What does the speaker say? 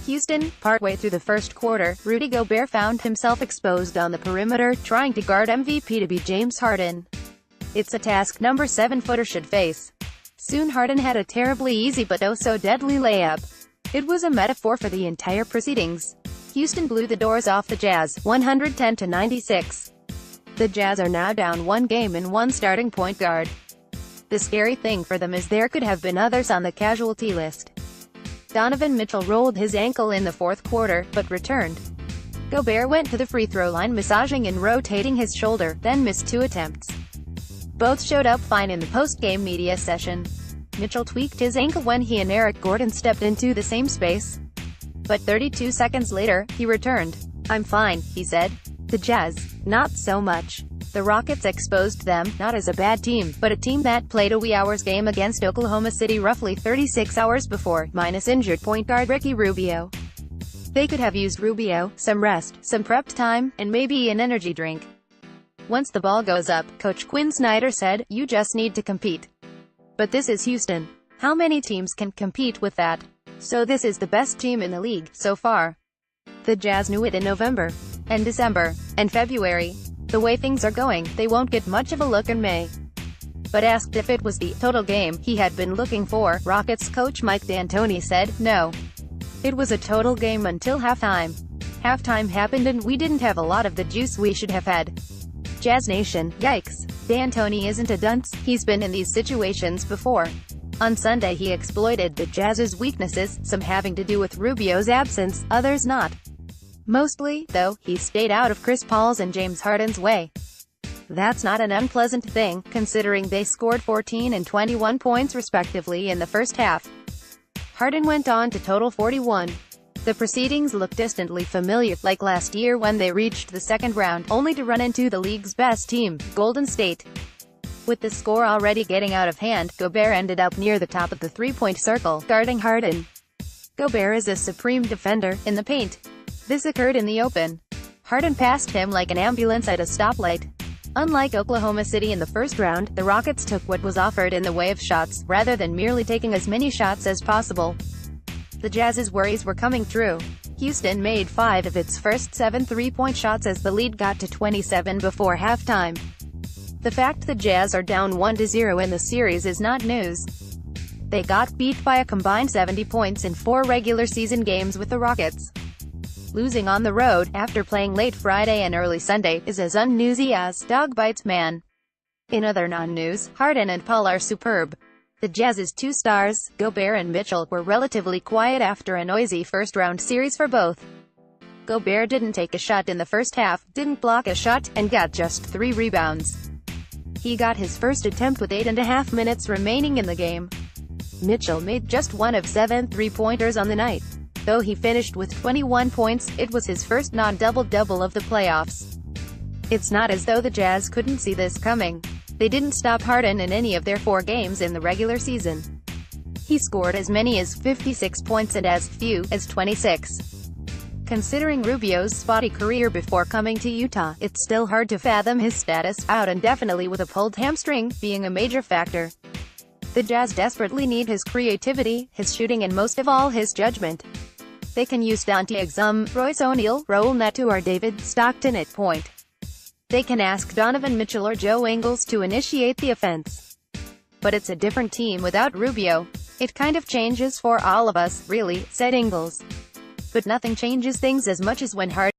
Houston, partway through the first quarter, Rudy Gobert found himself exposed on the perimeter, trying to guard MVP-to-be James Harden. It's a task no 7-footer should face. Soon Harden had a terribly easy but oh-so-deadly layup. It was a metaphor for the entire proceedings. Houston blew the doors off the Jazz, 110-96. The Jazz are now down one game and one starting point guard. The scary thing for them is there could have been others on the casualty list. Donovan Mitchell rolled his ankle in the fourth quarter, but returned. Gobert went to the free throw line massaging and rotating his shoulder, then missed 2 attempts. Both showed up fine in the post-game media session. Mitchell tweaked his ankle when he and Eric Gordon stepped into the same space. But 32 seconds later, he returned. "I'm fine," he said. The Jazz, not so much. The Rockets exposed them, not as a bad team, but a team that played a wee hours game against Oklahoma City roughly 36 hours before, minus injured point guard Ricky Rubio. They could have used Rubio, some rest, some prep time, and maybe an energy drink. Once the ball goes up, Coach Quinn Snyder said, "You just need to compete." But this is Houston. How many teams can compete with that? So this is the best team in the league, so far. The Jazz knew it in November, and December, and February. The way things are going, they won't get much of a look in May. But asked if it was the total game he had been looking for, Rockets coach Mike D'Antoni said, "No. It was a total game until halftime. Halftime happened and we didn't have a lot of the juice we should have had." Jazz Nation, yikes. D'Antoni isn't a dunce, he's been in these situations before. On Sunday he exploited the Jazz's weaknesses, some having to do with Rubio's absence, others not. Mostly, though, he stayed out of Chris Paul's and James Harden's way. That's not an unpleasant thing, considering they scored 14 and 21 points respectively in the first half. Harden went on to total 41. The proceedings look distantly familiar, like last year when they reached the second round, only to run into the league's best team, Golden State. With the score already getting out of hand, Gobert ended up near the top of the three-point circle, guarding Harden. Gobert is a supreme defender, in the paint. This occurred in the open. Harden passed him like an ambulance at a stoplight. Unlike Oklahoma City in the first round, the Rockets took what was offered in the way of shots, rather than merely taking as many shots as possible. The Jazz's worries were coming true. Houston made 5 of its first 7 three-point shots as the lead got to 27 before halftime. The fact the Jazz are down 1-0 in the series is not news. They got beat by a combined 70 points in 4 regular season games with the Rockets. Losing on the road, after playing late Friday and early Sunday, is as unnewsy as dog bites man. In other non-news, Harden and Paul are superb. The Jazz's 2 stars, Gobert and Mitchell, were relatively quiet after a noisy first-round series for both. Gobert didn't take a shot in the first half, didn't block a shot, and got just 3 rebounds. He got his first attempt with 8.5 minutes remaining in the game. Mitchell made just 1 of 7 three-pointers on the night. Though he finished with 21 points, it was his first non-double-double of the playoffs. It's not as though the Jazz couldn't see this coming. They didn't stop Harden in any of their 4 games in the regular season. He scored as many as 56 points and as few as 26. Considering Rubio's spotty career before coming to Utah, it's still hard to fathom his status, out indefinitely with a pulled hamstring, being a major factor. The Jazz desperately need his creativity, his shooting and most of all his judgment. They can use Dante Exum, Royce O'Neal, Raul Neto or David Stockton at point. They can ask Donovan Mitchell or Joe Ingles to initiate the offense. But it's a different team without Rubio. "It kind of changes for all of us, really," said Ingles. But nothing changes things as much as when Harden